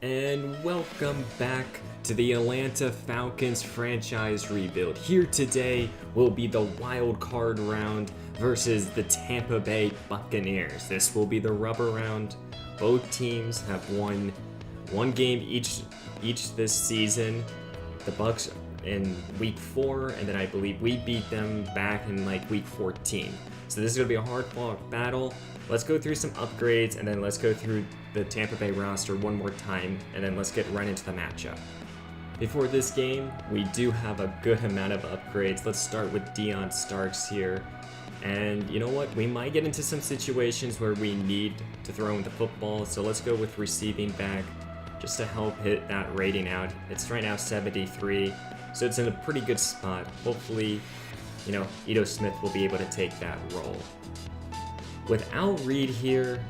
And welcome back to the Atlanta Falcons franchise rebuild. Here today will be the wild card round versus the Tampa Bay Buccaneers. This will be the rubber round. Both teams have won one game each this season. The Bucs in week 4, and then I believe we beat them back in week 14. So this is going to be a hard-fought battle. Let's go through some upgrades, and then let's go through the Tampa Bay roster one more time, and then let's get right into the matchup. Before this game, we do have a good amount of upgrades. Let's start with Deion Starks here. And you know what? We might get into some situations where we need to throw in the football, so let's go with receiving back just to help hit that rating out. It's right now 73, so it's in a pretty good spot. Hopefully, Ito Smith will be able to take that role. Without Reed here,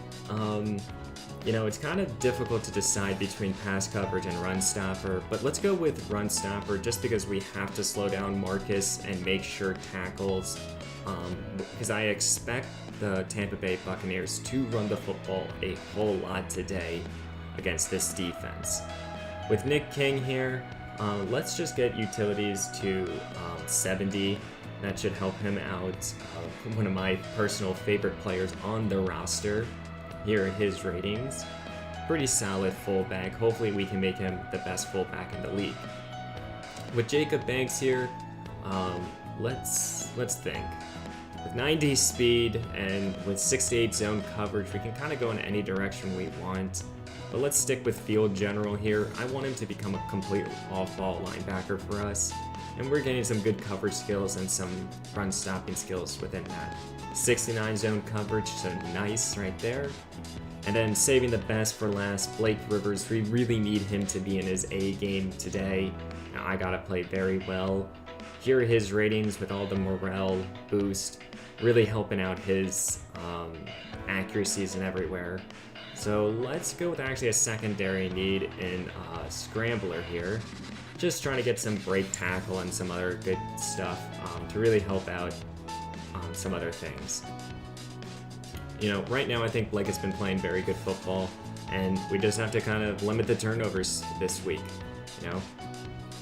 it's kind of difficult to decide between pass coverage and run stopper, but let's go with run stopper just because we have to slow down Marcus and make sure tackles, because I expect the Tampa Bay Buccaneers to run the football a whole lot today against this defense. With Nick King here, let's just get utilities to 70. That should help him out. One of my personal favorite players on the roster. Here are his ratings. Pretty solid fullback. Hopefully we can make him the best fullback in the league. With Jacob Banks here, let's think. With 90 speed and with 68 zone coverage, we can kind of go in any direction we want. But let's stick with field general here. I want him to become a complete off-ball linebacker for us. And we're getting some good coverage skills and some run stopping skills within that. 69 zone coverage, so nice right there. And then saving the best for last, Blake Rivers. We really need him to be in his A game today. Now I gotta play very well. Here are his ratings with all the morale boost, really helping out his accuracies and everywhere. So let's go with actually a secondary need in Scrambler here. Just trying to get some break tackle and some other good stuff to really help out some other things. Right now I think Blake has been playing very good football, and we just have to kind of limit the turnovers this week.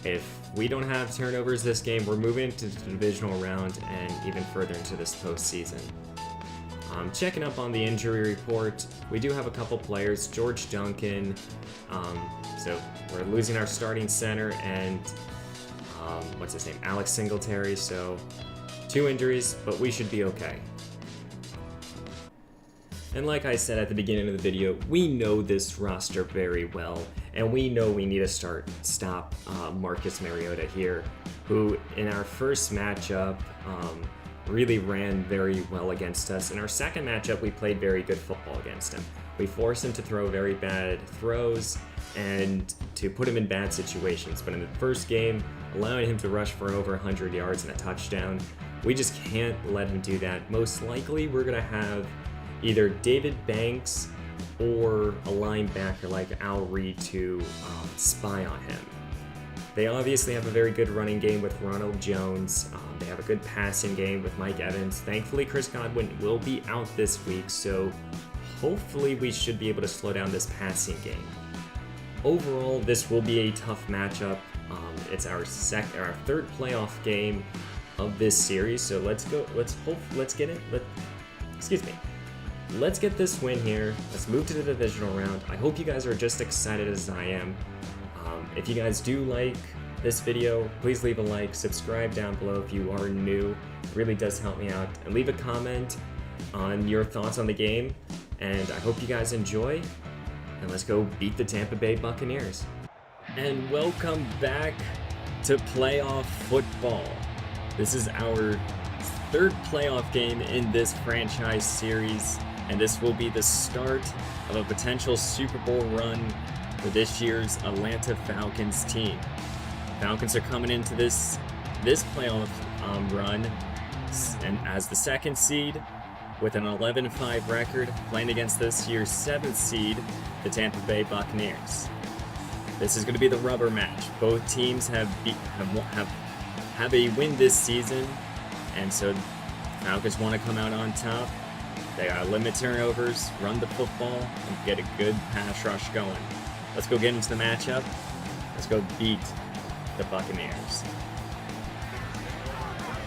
If we don't have turnovers this game, we're moving into the divisional round and even further into this postseason. Checking up on the injury report, we do have a couple players. George Duncan, so we're losing our starting center, and what's his name, Alex Singletary, so 2 injuries, but we should be okay. And like I said at the beginning of the video, we know this roster very well, and we know we need to stop Marcus Mariota here, who in our first matchup really ran very well against us. In our second matchup, we played very good football against him. We forced him to throw very bad throws and to put him in bad situations. But in the first game, allowing him to rush for over 100 yards and a touchdown, we just can't let him do that. Most likely, we're going to have either David Banks or a linebacker like Al Reed to spy on him. They obviously have a very good running game with Ronald Jones. They have a good passing game with Mike Evans. Thankfully, Chris Godwin will be out this week, so hopefully we should be able to slow down this passing game. Overall, this will be a tough matchup. It's our third playoff game of this series, so let's get this win here. Let's move to the divisional round. I hope you guys are just excited as I am. If you guys do like this video, please leave a like, subscribe down below if you are new. It really does help me out. And leave a comment on your thoughts on the game. And I hope you guys enjoy. And let's go beat the Tampa Bay Buccaneers. And welcome back to playoff football. This is our third playoff game in this franchise series. And this will be the start of a potential Super Bowl run for this year's Atlanta Falcons team. Falcons are coming into this playoff run and as the 2nd seed with an 11-5 record, playing against this year's 7th seed, the Tampa Bay Buccaneers. This is going to be the rubber match. Both teams have a win this season, and so Falcons want to come out on top. They gotta limit turnovers, run the football, and get a good pass rush going. Let's go get into the matchup. Let's go beat the Buccaneers.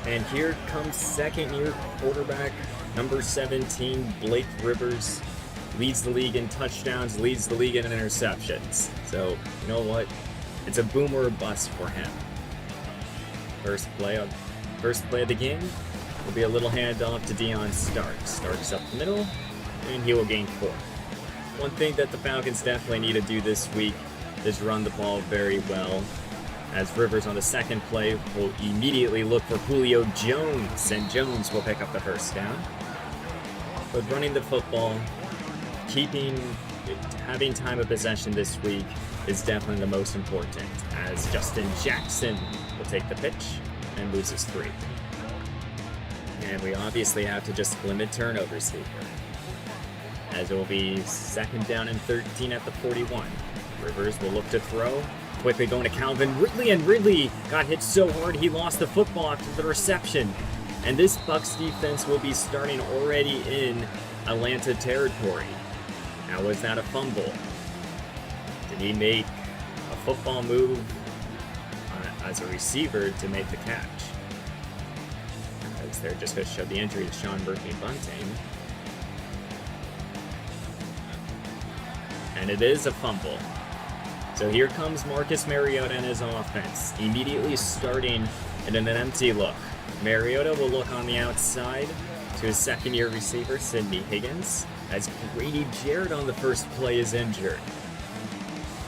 And here comes second-year quarterback, number 17, Blake Rivers. Leads the league in touchdowns, leads the league in interceptions. So, you know what? It's a boom or a bust for him. First play of the game will be a little handoff to Deion Starks. Starks up the middle, and he will gain 4. One thing that the Falcons definitely need to do this week is run the ball very well. As Rivers on the second play will immediately look for Julio Jones, and Jones will pick up the first down. But running the football, having time of possession this week is definitely the most important, as Justin Jackson will take the pitch and loses 3. And we obviously have to just limit turnovers here, as it will be second down and 13 at the 41. Rivers will look to throw, quickly going to Calvin Ridley, and Ridley got hit so hard he lost the football after the reception. And this Bucs defense will be starting already in Atlanta territory. Now, was that a fumble? Did he make a football move as a receiver to make the catch? As they're just going to show the injury to Sean Murphy-Bunting. And it is a fumble. So here comes Marcus Mariota and his offense, immediately starting in an empty look. Mariota will look on the outside to his second-year receiver, Sidney Higgins, as Grady Jarrett on the first play is injured.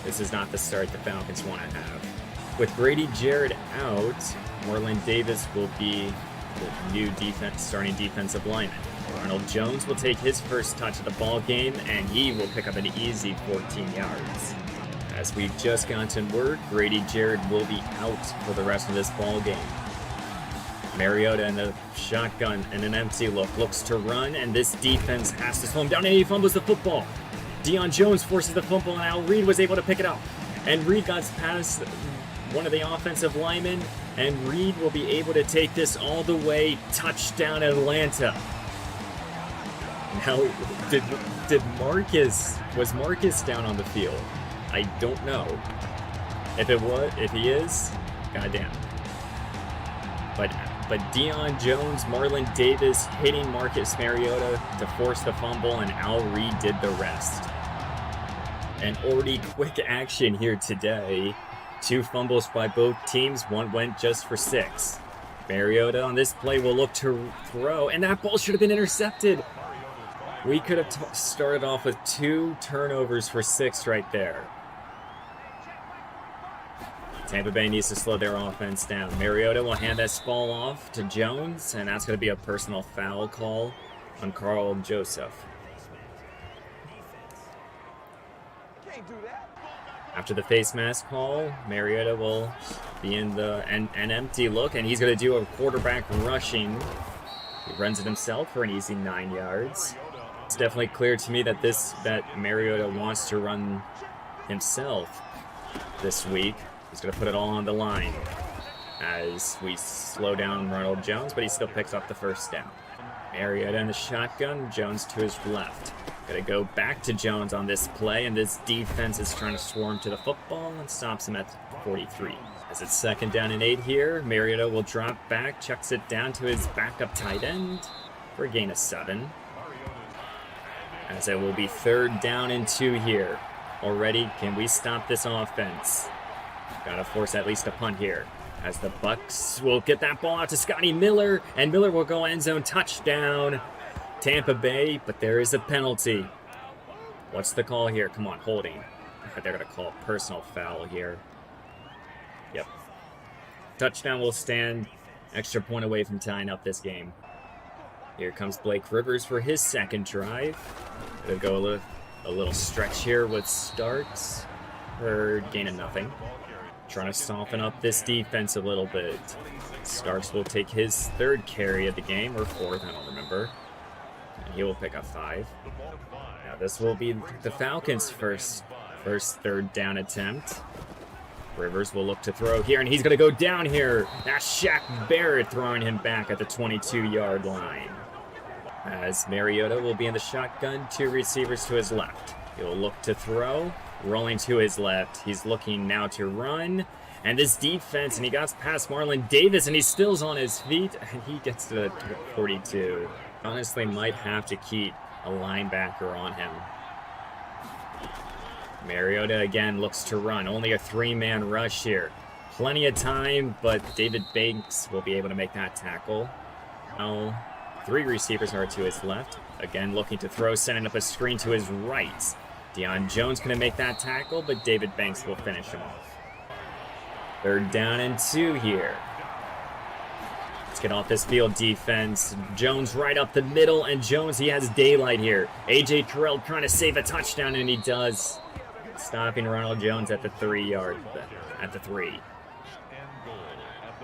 This is not the start the Falcons want to have. With Grady Jarrett out, Marlon Davis will be the new starting defensive lineman. Ronald Jones will take his first touch of the ball game, and he will pick up an easy 14 yards. As we've just gotten word, Grady Jarrett will be out for the rest of this ball game. Mariota in the shotgun in an empty look looks to run, and this defense has to slow him down, and he fumbles the football. Deion Jones forces the fumble, and Al Reed was able to pick it up. And Reed got past one of the offensive linemen, and Reed will be able to take this all the way. Touchdown Atlanta. Now, was Marcus down on the field? I don't know. If he is, goddamn. But Deion Jones, Marlon Davis hitting Marcus Mariota to force the fumble, and Al Reed did the rest. And already quick action here today. 2 fumbles by both teams. One went just for 6. Mariota on this play will look to throw, and that ball should have been intercepted. We could have started off with 2 turnovers for 6 right there. Tampa Bay needs to slow their offense down. Mariota will hand this ball off to Jones, and that's going to be a personal foul call on Carl Joseph. After the face mask call, Mariota will be in an empty look, and he's going to do a quarterback rushing. He runs it himself for an easy 9 yards. It's definitely clear to me that Mariota wants to run himself this week. He's going to put it all on the line as we slow down Ronald Jones, but he still picks up the first down. Mariota in the shotgun, Jones to his left. Going to go back to Jones on this play, and this defense is trying to swarm to the football and stops him at 43. As it's second down and 8 here, Mariota will drop back, chucks it down to his backup tight end for a gain of 7. As it will be third down and 2 here. Already, can we stop this offense? Gotta force at least a punt here. As the Bucs will get that ball out to Scotty Miller, and Miller will go end zone touchdown. Tampa Bay, but there is a penalty. What's the call here? Come on, holding. They're gonna call a personal foul here. Yep. Touchdown will stand. Extra point away from tying up this game. Here comes Blake Rivers for his second drive. Gonna go a little stretch here with Starks for gain of nothing. Trying to soften up this defense a little bit. Starks will take his 3rd carry of the game, or 4th, I don't remember. And he will pick up 5. Now this will be the Falcons' first 3rd down attempt. Rivers will look to throw here, and he's going to go down here. That's Shaq Barrett throwing him back at the 22-yard line. As Mariota will be in the shotgun, 2 receivers to his left. He'll look to throw. rolling to his left. He's looking now to run. And this defense, and he got past Marlon Davis, and he still's on his feet, and he gets to the 42. Honestly, might have to keep a linebacker on him. Mariota again looks to run. Only a 3-man rush here. Plenty of time, but David Banks will be able to make that tackle. Now, 3 receivers are to his left. Again, looking to throw, sending up a screen to his right. Deion Jones going to make that tackle, but David Banks will finish him off. 3rd down and 2 here. Let's get off this field defense. Jones right up the middle, and Jones, he has daylight here. A.J. Terrell trying to save a touchdown, and he does. Stopping Ronald Jones at the 3-yard, at the 3.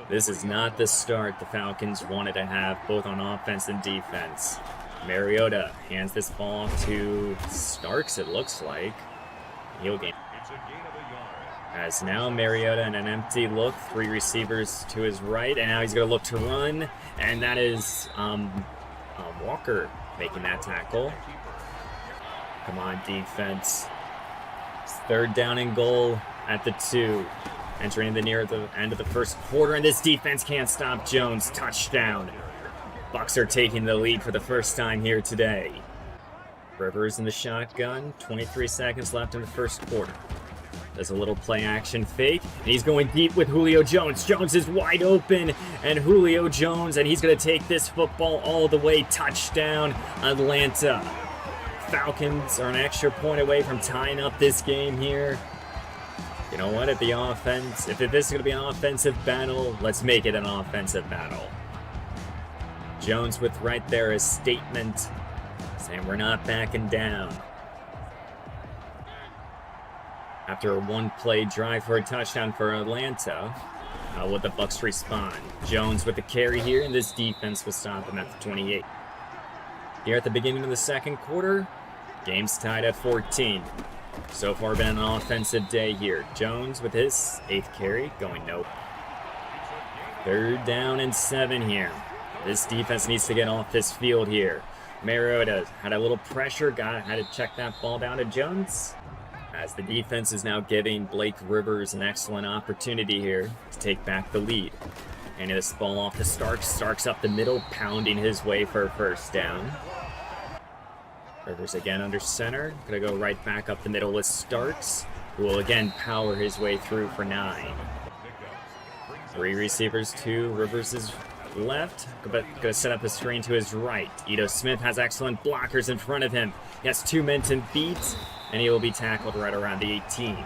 This is not the start the Falcons wanted to have, both on offense and defense. Mariota hands this ball off to Starks, it looks like. He'll gain. As now Mariota in an empty look, 3 receivers to his right, and now he's going to look to run, and that is Walker making that tackle. Come on, defense. It's 3rd down and goal at the 2. Entering the near the end of the first quarter, and this defense can't stop Jones. Touchdown. Bucs are taking the lead for the first time here today. Rivers in the shotgun. 23 seconds left in the first quarter. Does a little play action fake, and he's going deep with Julio Jones. Jones is wide open, and Julio Jones, and he's going to take this football all the way. Touchdown, Atlanta. Falcons are an extra point away from tying up this game here. You know what, if this is going to be an offensive battle, let's make it an offensive battle. Jones with right there a statement saying we're not backing down. After a 1-play drive for a touchdown for Atlanta, how will the Bucs respond? Jones with the carry here, and this defense will stop him at the 28. Here at the beginning of the second quarter, game's tied at 14. So far been an offensive day here. Jones with his 8th carry going nope. 3rd down and 7 here. This defense needs to get off this field here. Mariota had a little pressure, had to check that ball down to Jones. As the defense is now giving Blake Rivers an excellent opportunity here to take back the lead. And this ball off to Starks. Starks up the middle, pounding his way for a 1st down. Rivers again under center. Gonna go right back up the middle with Starks, who will again power his way through for 9. 3 receivers to Rivers' left, but gonna set up a screen to his right. Ito Smith has excellent blockers in front of him. He has 2 men to beat, and he will be tackled right around the 18.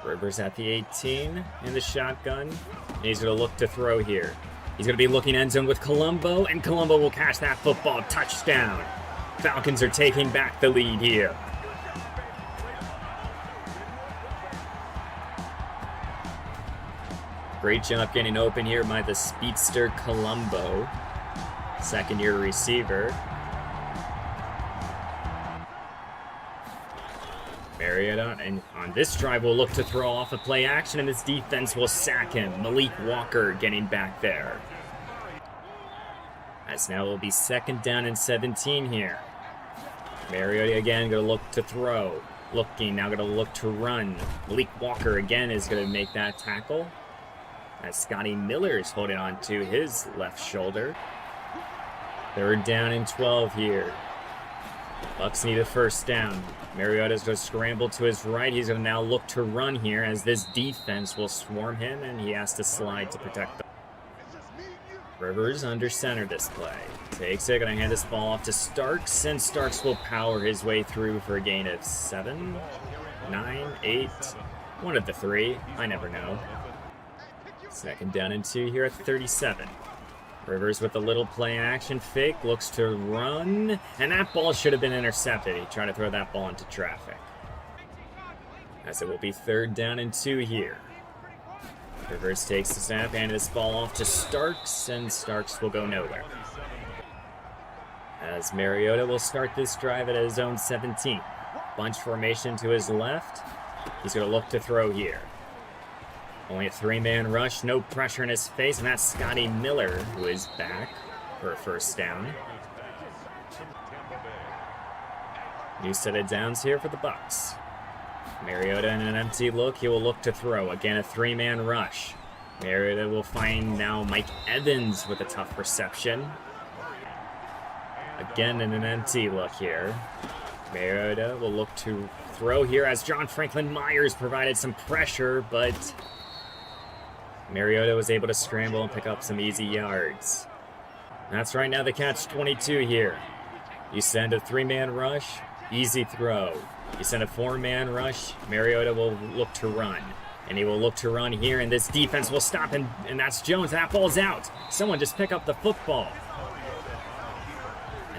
Rivers at the 18 in the shotgun. And he's gonna look to throw here. He's gonna be looking end zone with Colombo, and Colombo will catch that football. Touchdown. Falcons are taking back the lead here. Great job getting open here by the speedster Colombo, 2nd-year receiver. Mariota, and on this drive will look to throw off a play action, and this defense will sack him. Malik Walker getting back there. As now it will be 2nd down and 17 here. Mariota again going to look to throw. Looking, now going to look to run. Malik Walker again is going to make that tackle. As Scotty Miller is holding on to his left shoulder. 3rd down and 12 here. Bucs need a 1st down. Mariota's going to scramble to his right. He's going to now look to run here as this defense will swarm him, and he has to slide to protect them. Rivers under center this play. Takes it, going to hand this ball off to Starks, and Starks will power his way through for a gain of 7, 9, 8, one of the 3. I never know. 2nd down and 2 here at 37. Rivers with a little play action fake, looks to run, and that ball should have been intercepted. He tried to throw that ball into traffic. As it will be 3rd down and 2 here. Rivers takes the snap, and this ball off to Starks, and Starks will go nowhere. As Mariota will start this drive at his own 17. Bunch formation to his left. He's going to look to throw here. Only a 3-man rush, no pressure in his face, and that's Scotty Miller, who is back for a 1st down. New set of downs here for the Bucs. Mariota in an empty look. He will look to throw. Again, a three-man rush. Mariota will find now Mike Evans with a tough reception. Again in an empty look here. Mariota will look to throw here as John Franklin Myers provided some pressure, but Mariota was able to scramble and pick up some easy yards. That's right now the catch-22 here. You send a three-man rush, easy throw. You send a four-man rush, Mariota will look to run. And he will look to run here, and this defense will stop, and that's Jones. That ball's out. Someone just pick up the football.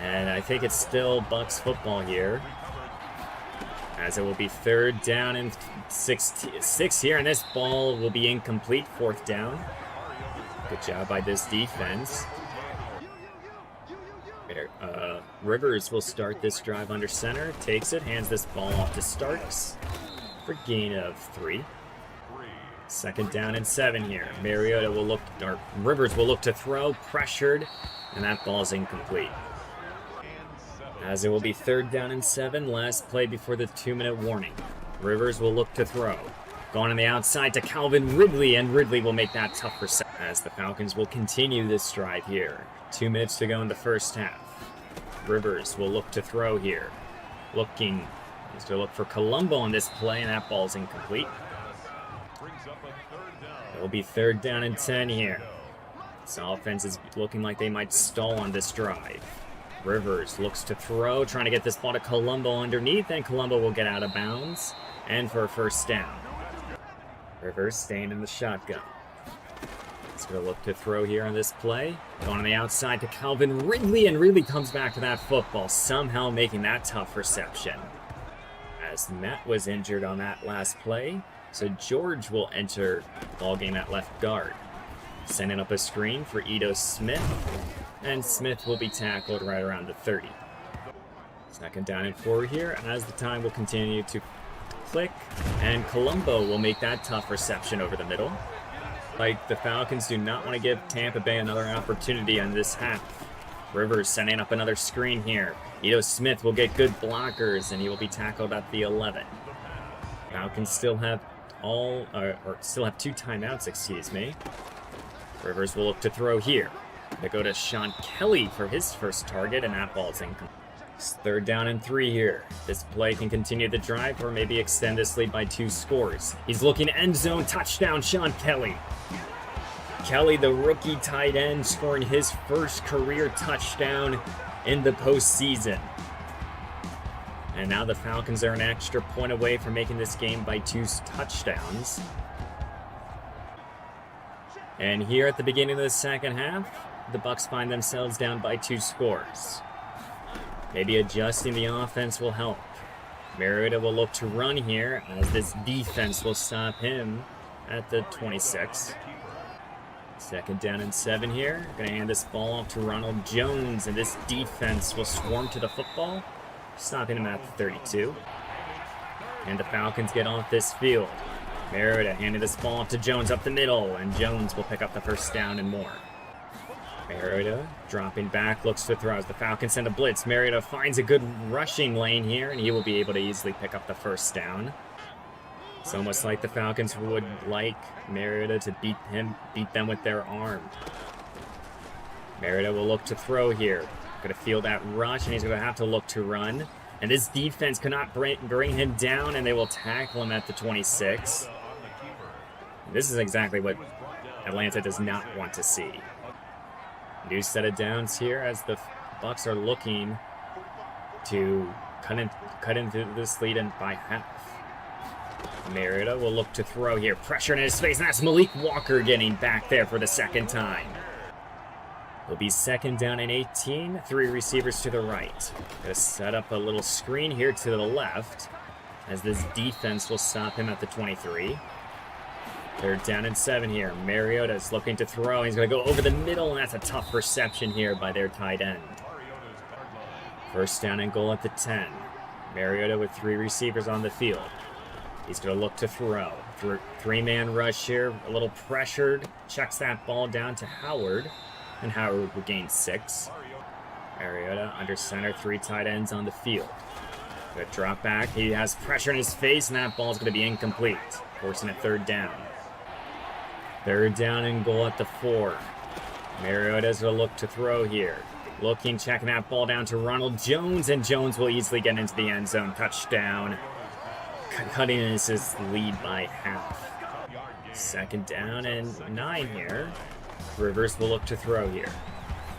And I think it's still Bucs football here, as it will be 3rd down and 6 here, and this ball will be incomplete, 4th down. Good job by this defense. Rivers will start this drive under center, takes it, hands this ball off to Starks for gain of 3. 2nd down and 7 here. Mariota will look, or Rivers will look to throw, pressured, and that ball is incomplete. As it will be 3rd down and 7, last play before the 2-minute warning. Rivers will look to throw. Going on the outside to Calvin Ridley, and Ridley will make that tough reception as the Falcons will continue this drive here. 2 minutes to go in the first half. Rivers will look to throw here. He's to look for Colombo on this play, and that ball's incomplete. It will be 3rd down and 10 here. This offense is looking like they might stall on this drive. Rivers looks to throw, trying to get this ball to Colombo underneath, and Colombo will get out of bounds, and for a 1st down. Rivers staying in the shotgun. He's going to look to throw here on this play. Going on the outside to Calvin Ridley, and Ridley comes back to that football, somehow making that tough reception. As Matt was injured on that last play, so George will enter the ballgame at left guard. Sending up a screen for Ito Smith, and Smith will be tackled right around the 30. 2nd down and 4 here, as the time will continue to click, and Colombo will make that tough reception over the middle. Like, the Falcons do not want to give Tampa Bay another opportunity on this half. Rivers sending up another screen here. Ito Smith will get good blockers, and he will be tackled at the 11. Falcons still have still have 2 timeouts, excuse me. Rivers will look to throw here. They go to Sean Kelly for his first target, and that ball's incomplete. It's 3rd down and 3 here. This play can continue the drive or maybe extend this lead by 2 scores. He's looking end zone, touchdown, Sean Kelly. Kelly, the rookie tight end, scoring his first career touchdown in the postseason. And now the Falcons are an extra point away from making this game by 2 touchdowns. And here at the beginning of the second half, the Bucs find themselves down by 2 scores. Maybe adjusting the offense will help. Mariota will look to run here, as this defense will stop him at the 26. 2nd down and 7 here. Going to hand this ball off to Ronald Jones, and this defense will swarm to the football, stopping him at the 32. And the Falcons get off this field. Mariota handing this ball off to Jones up the middle, and Jones will pick up the 1st down and more. Mariota dropping back, looks to throw as the Falcons send a blitz. Mariota finds a good rushing lane here, and he will be able to easily pick up the 1st down. It's almost like the Falcons would like Mariota to beat them with their arm. Mariota will look to throw here. Going to feel that rush, and he's going to have to look to run. And this defense cannot bring him down, and they will tackle him at the 26. This is exactly what Atlanta does not want to see. New set of downs here as the Bucs are looking to cut into this lead by half. Mariota will look to throw here. Pressure in his face, and that's Malik Walker getting back there for the 2nd time. It'll be 2nd down and 18, 3 receivers to the right. Gonna set up a little screen here to the left, as this defense will stop him at the 23. 3rd down and 7 here. Mariota's looking to throw. He's going to go over the middle, and that's a tough reception here by their tight end. 1st down and goal at the 10. Mariota with 3 receivers on the field. He's going to look to throw. 3-man rush here, a little pressured. Checks that ball down to Howard, and Howard will gain 6. Mariota under center, 3 tight ends on the field. Good drop back. He has pressure in his face, and that ball's going to be incomplete, forcing a third down. Third down and goal at the 4. Mariota's going to look to throw here. Looking, checking that ball down to Ronald Jones, and Jones will easily get into the end zone. Touchdown. Cutting his lead by half. Second down and 9 here. Rivers will look to throw here.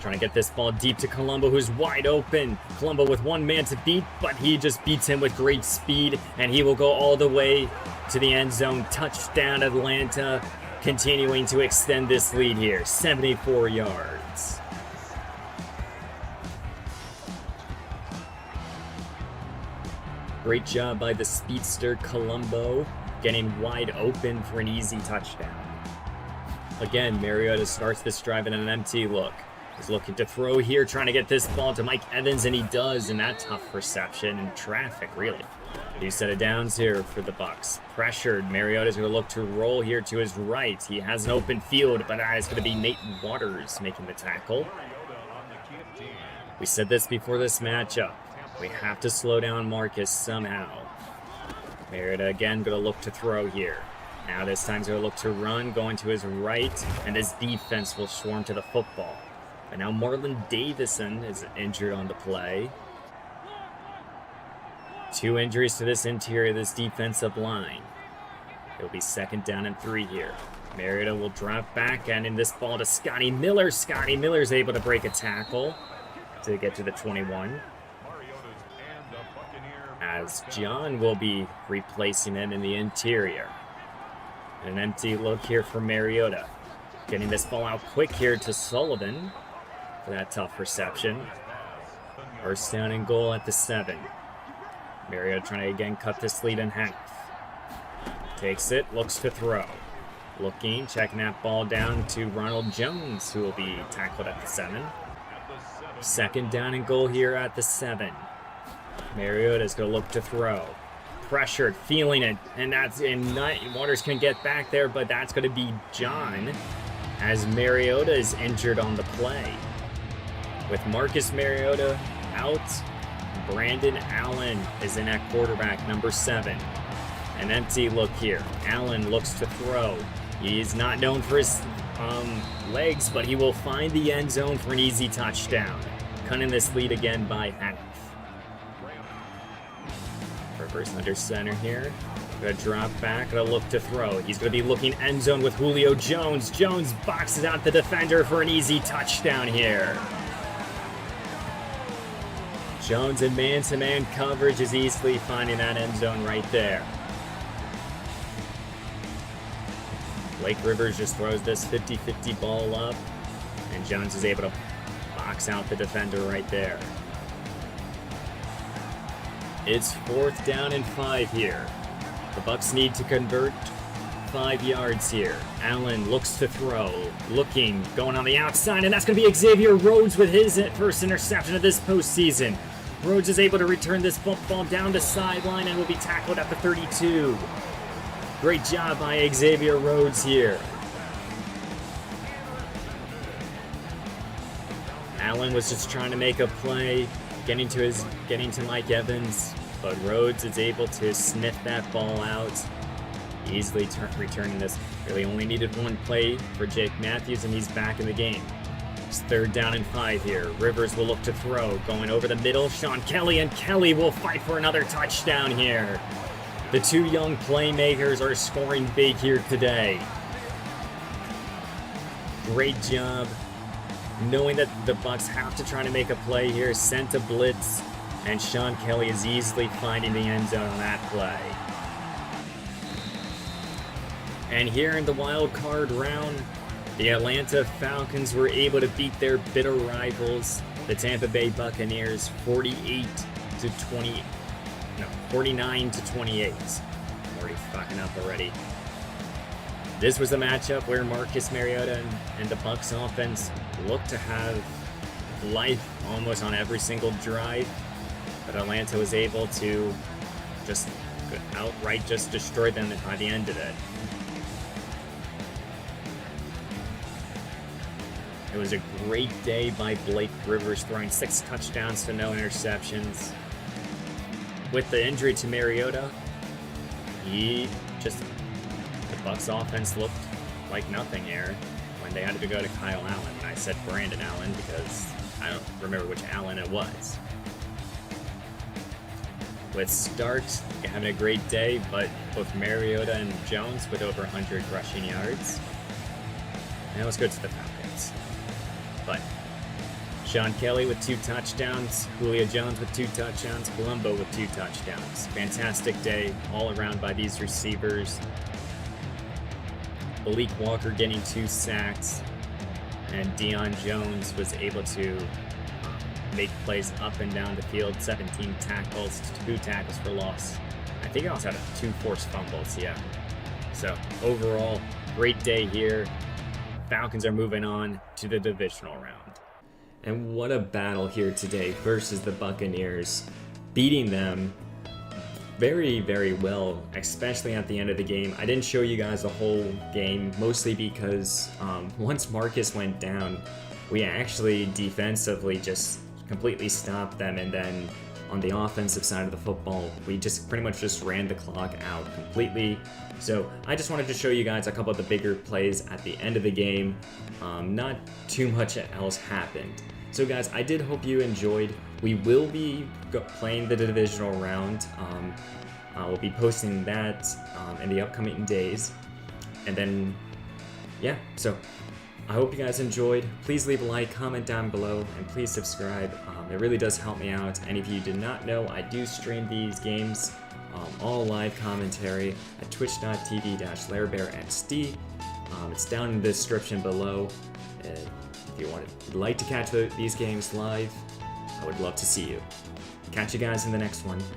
Trying to get this ball deep to Colombo, who's wide open. Colombo with one man to beat, but he just beats him with great speed, and he will go all the way to the end zone. Touchdown, Atlanta, continuing to extend this lead here. 74 yards. Great job by the speedster Colombo, getting wide open for an easy touchdown. Again, Mariota starts this drive in an empty look. He's looking to throw here, trying to get this ball to Mike Evans, and he does, and that tough reception and traffic, really. New set of downs here for the Bucs. Pressured, Mariota's going to look to roll here to his right. He has an open field, but that is going to be Nate Waters making the tackle. We said this before this matchup. We have to slow down Marcus somehow. Mariota again going to look to throw here. Now this time he's going to look to run, going to his right, and his defense will swarm to the football. And now Marlon Davison is injured on the play. 2 injuries to this interior of this defensive line. It'll be second down and 3 here. Mariota will drop back, and in this ball to Scotty Miller. Scotty Miller's able to break a tackle to get to the 21. As John will be replacing him in the interior. An empty look here for Mariota. Getting this ball out quick here to Sullivan for that tough reception. First down and goal at the 7. Mariota trying to again cut this lead in half. Takes it, looks to throw. Looking, checking that ball down to Ronald Jones, who will be tackled at the 7. Second down and goal here at the 7. Mariota's going to look to throw. Pressured, feeling it, and Waters can get back there, but that's going to be John, as Mariota is injured on the play. With Marcus Mariota out, Brandon Allen is in at quarterback, number 7. An empty look here. Allen looks to throw. He's not known for his legs, but he will find the end zone for an easy touchdown. Cutting this lead again by half. Rivers under center here. Gonna drop back, gonna look to throw. He's gonna be looking end zone with Julio Jones. Jones boxes out the defender for an easy touchdown here. Jones in man-to-man coverage is easily finding that end zone right there. Blake Rivers just throws this 50-50 ball up, and Jones is able to box out the defender right there. It's 4th down and 5 here. The Bucs need to convert 5 yards here. Allen looks to throw. Looking, going on the outside, and that's going to be Xavier Rhodes with his first interception of this postseason. Rhodes is able to return this football down the sideline and will be tackled at the 32. Great job by Xavier Rhodes here. Allen was just trying to make a play, getting to Mike Evans, but Rhodes is able to sniff that ball out, easily returning this. Really only needed one play for Jake Matthews, and he's back in the game. It's 3rd down and 5 here. Rivers will look to throw, going over the middle. Sean Kelly, and Kelly will fight for another touchdown here. The 2 young playmakers are scoring big here today. Great job. Knowing that the Bucs have to try to make a play here, sent a blitz, and Sean Kelly is easily finding the end zone on that play. And here in the wild card round, the Atlanta Falcons were able to beat their bitter rivals, the Tampa Bay Buccaneers, 49 to 28. I'm already fucking up already. This was a matchup where Marcus Mariota and the Bucs offense looked to have life almost on every single drive, but Atlanta was able to just outright just destroy them by the end of it. It was a great day by Blake Rivers, throwing 6 touchdowns to no interceptions. with the injury to Mariota, the Bucs offense looked like nothing here when they had to go to Kyle Allen. I said Brandon Allen because I don't remember which Allen it was. With Start having a great day, but both Mariota and Jones with over 100 rushing yards. And it was good to the Falcons. But Sean Kelly with 2 touchdowns, Julio Jones with 2 touchdowns, Colombo with 2 touchdowns. Fantastic day all around by these receivers. Malik Walker getting 2 sacks, and Deion Jones was able to make plays up and down the field. 17 tackles, 2 tackles for loss. I think he also had 2 forced fumbles, yeah. So overall, great day here. Falcons are moving on to the divisional round. And what a battle here today versus the Buccaneers, beating them very, very well, especially at the end of the game. I didn't show you guys the whole game, mostly because once Marcus went down, we actually defensively just completely stopped them, and then on the offensive side of the football, we just pretty much just ran the clock out completely. So I just wanted to show you guys a couple of the bigger plays at the end of the game. Not too much else happened. So guys, I did hope you enjoyed. We will be playing the divisional round. We'll be posting that in the upcoming days. And then, yeah, so I hope you guys enjoyed. Please leave a like, comment down below, and please subscribe. It really does help me out. And if you did not know, I do stream these games, all live commentary at twitch.tv/Larrbearxd. It's down in the description below. If you would like to catch these games live, I would love to see you. Catch you guys in the next one.